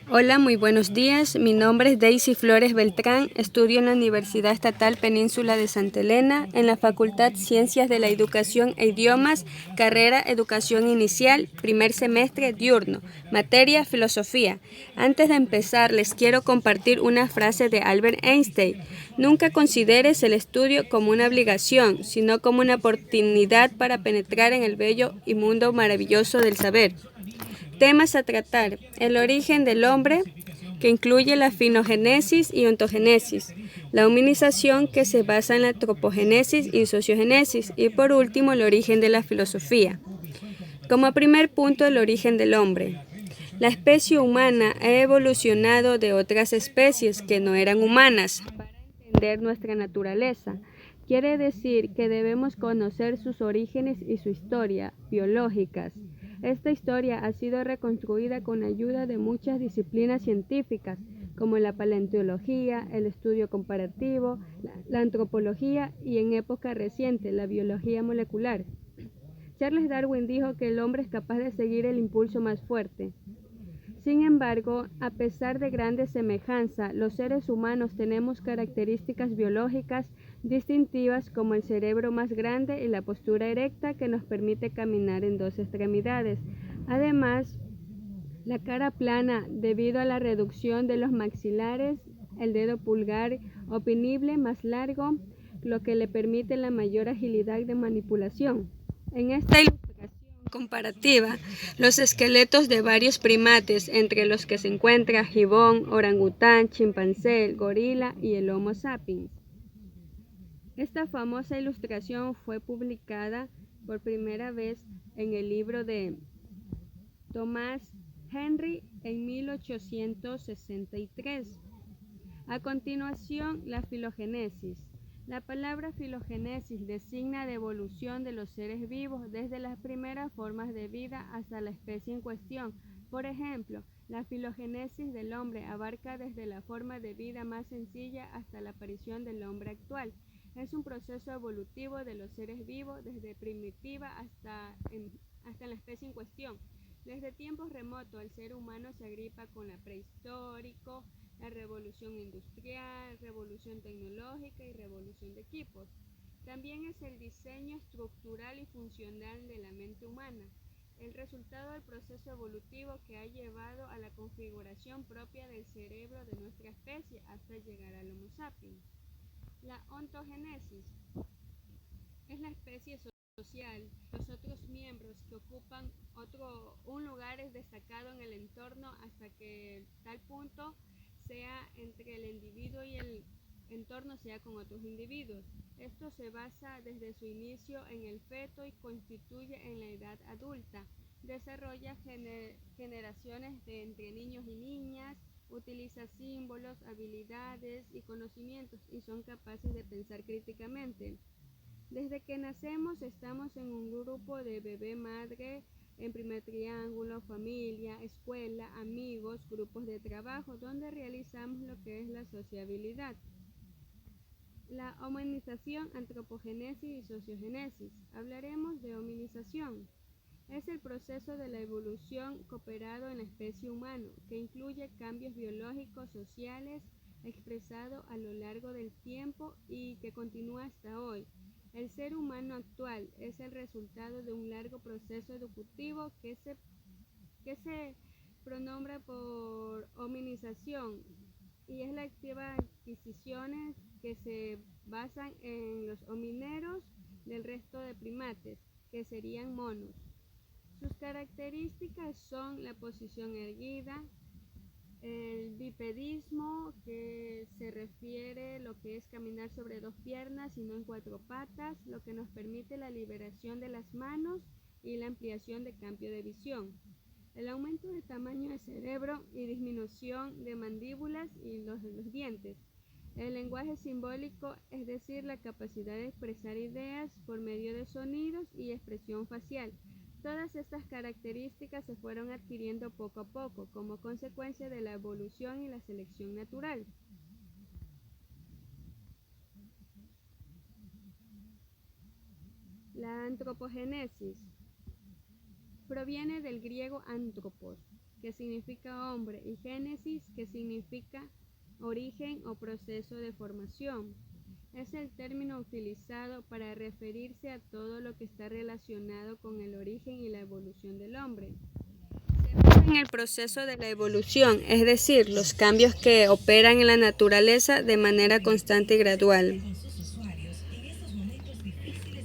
Hola, muy buenos días. Mi nombre es Daisy Flores Beltrán. Estudio en la Universidad Estatal Península de Santa Elena, en la Facultad Ciencias de la Educación e Idiomas, carrera Educación Inicial, primer semestre diurno, materia Filosofía. Antes de empezar, les quiero compartir una frase de Albert Einstein. Nunca consideres el estudio como una obligación, sino como una oportunidad para penetrar en el bello y mundo maravilloso del saber. Temas a tratar: el origen del hombre, que incluye la finogénesis y ontogénesis, la humanización, que se basa en la antropogénesis y sociogénesis, y por último el origen de la filosofía. Como primer punto, el origen del hombre. La especie humana ha evolucionado de otras especies que no eran humanas para entender nuestra naturaleza. Quiere decir que debemos conocer sus orígenes y su historia biológicas. Esta historia ha sido reconstruida con ayuda de muchas disciplinas científicas, como la paleontología, el estudio comparativo, la antropología y, en época reciente, la biología molecular. Charles Darwin dijo que el hombre es capaz de seguir el impulso más fuerte. Sin embargo, a pesar de grandes semejanzas, los seres humanos tenemos características biológicas distintivas, como el cerebro más grande y la postura erecta que nos permite caminar en dos extremidades. Además, la cara plana debido a la reducción de los maxilares, el dedo pulgar opinible más largo, lo que le permite la mayor agilidad de manipulación. En esta ilustración comparativa, los esqueletos de varios primates, entre los que se encuentra gibón, orangután, chimpancé, gorila y el Homo sapiens. Esta famosa ilustración fue publicada por primera vez en el libro de Thomas Henry en 1863. A continuación, la filogénesis. La palabra filogénesis designa la evolución de los seres vivos desde las primeras formas de vida hasta la especie en cuestión. Por ejemplo, la filogénesis del hombre abarca desde la forma de vida más sencilla hasta la aparición del hombre actual. Es un proceso evolutivo de los seres vivos desde primitiva hasta la especie en cuestión. Desde tiempos remotos, el ser humano se agripa con la prehistórico, la revolución industrial, revolución tecnológica y revolución de equipos. También es el diseño estructural y funcional de la mente humana, el resultado del proceso evolutivo que ha llevado a la configuración propia del cerebro de nuestra especie hasta llegar al Homo sapiens. La ontogénesis es la especie social, los otros miembros que ocupan un lugar destacado en el entorno hasta que tal punto sea entre el individuo y el entorno sea con otros individuos. Esto se basa desde su inicio en el feto y constituye en la edad adulta. Desarrolla generaciones de entre niños y niñas, utiliza símbolos, habilidades y conocimientos y son capaces de pensar críticamente. Desde que nacemos estamos en un grupo de bebé-madre, en primer triángulo, familia, escuela, amigos, grupos de trabajo, donde realizamos lo que es la sociabilidad. La humanización, antropogénesis y sociogénesis. Hablaremos de humanización. Es el proceso de la evolución cooperado en la especie humana, que incluye cambios biológicos, sociales, expresados a lo largo del tiempo y que continúa hasta hoy. El ser humano actual es el resultado de un largo proceso educativo que se pronombra por hominización y es la activa adquisiciones que se basan en los homineros del resto de primates, que serían monos. Sus características son la posición erguida, el bipedismo, que se refiere a lo que es caminar sobre dos piernas y no en cuatro patas, lo que nos permite la liberación de las manos y la ampliación de campo de visión. El aumento del tamaño del cerebro y disminución de mandíbulas y los dientes. El lenguaje simbólico, es decir, la capacidad de expresar ideas por medio de sonidos y expresión facial. Todas estas características se fueron adquiriendo poco a poco como consecuencia de la evolución y la selección natural. La antropogénesis. Proviene del griego anthropos, que significa hombre, y génesis, que significa origen o proceso de formación. Es el término utilizado para referirse a todo lo que está relacionado con el origen y la evolución del hombre. Se basa en el proceso de la evolución, es decir, los cambios que operan en la naturaleza de manera constante y gradual.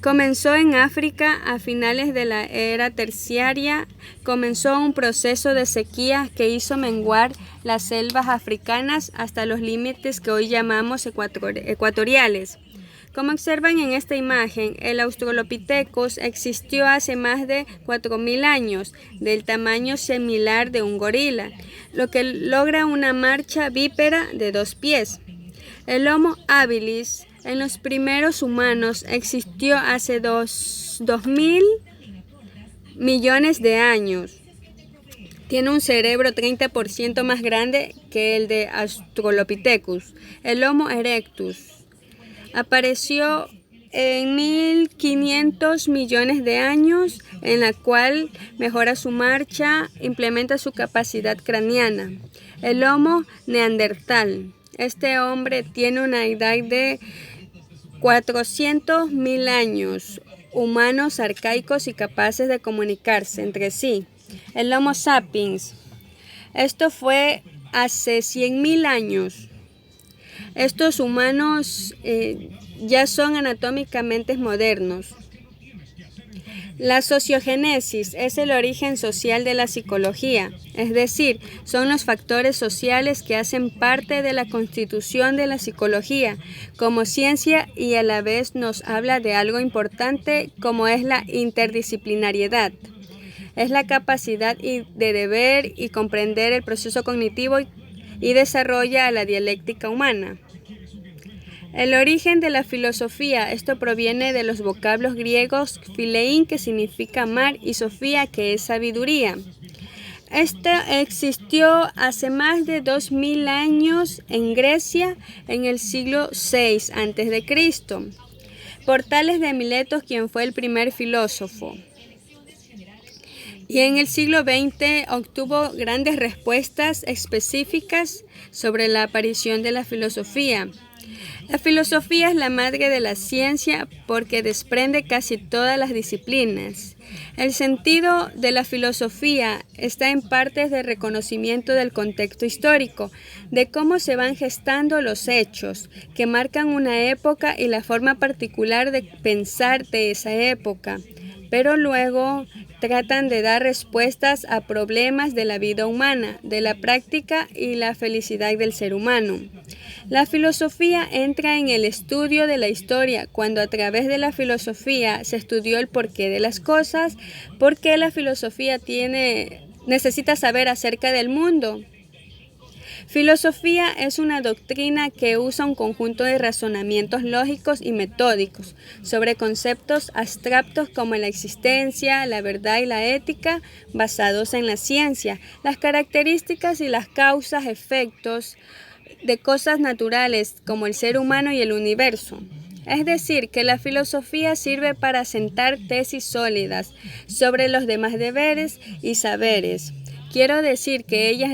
Comenzó en África a finales de la era terciaria. Comenzó un proceso de sequía que hizo menguar las selvas africanas hasta los límites que hoy llamamos ecuatoriales. Como observan en esta imagen, el Australopithecus existió hace más de 4.000 años, del tamaño similar de un gorila, lo que logra una marcha bípeda de 2 pies. El Homo habilis en los primeros humanos existió hace 2.000 millones de años. Tiene un cerebro 30% más grande que el de Australopithecus. El Homo erectus apareció en 1.500 millones de años, en la cual mejora su marcha, implementa su capacidad craneana. El Homo neandertal. Este hombre tiene una edad de 400.000 años, humanos arcaicos y capaces de comunicarse entre sí. El Homo sapiens. Esto fue hace 100.000 años. Estos humanos ya son anatómicamente modernos. La sociogénesis es el origen social de la psicología, es decir, son los factores sociales que hacen parte de la constitución de la psicología como ciencia y a la vez nos habla de algo importante como es la interdisciplinariedad. Es la capacidad de ver y comprender el proceso cognitivo y desarrolla la dialéctica humana. El origen de la filosofía, esto proviene de los vocablos griegos philein, que significa mar, y sofía, que es sabiduría. Esto existió hace más de 2.000 años en Grecia en el siglo VI a.C. por Tales de Miletos, quien fue el primer filósofo. Y en el siglo XX obtuvo grandes respuestas específicas sobre la aparición de la filosofía. La filosofía es la madre de la ciencia porque desprende casi todas las disciplinas. El sentido de la filosofía está en partes de reconocimiento del contexto histórico, de cómo se van gestando los hechos que marcan una época y la forma particular de pensar de esa época, pero luego tratan de dar respuestas a problemas de la vida humana, de la práctica y la felicidad del ser humano. La filosofía entra en el estudio de la historia cuando a través de la filosofía se estudió el porqué de las cosas, por qué la filosofía necesita saber acerca del mundo. Filosofía es una doctrina que usa un conjunto de razonamientos lógicos y metódicos sobre conceptos abstractos como la existencia, la verdad y la ética, basados en la ciencia, las características y las causas, efectos de cosas naturales como el ser humano y el universo. Es decir, que la filosofía sirve para sentar tesis sólidas sobre los demás deberes y saberes. Quiero decir que ellas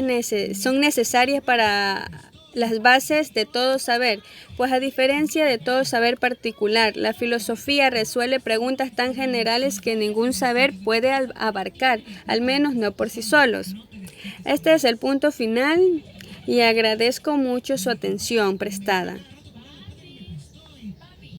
son necesarias para las bases de todo saber, pues a diferencia de todo saber particular, la filosofía resuelve preguntas tan generales que ningún saber puede abarcar, al menos no por sí solos. Este es el punto final y agradezco mucho su atención prestada.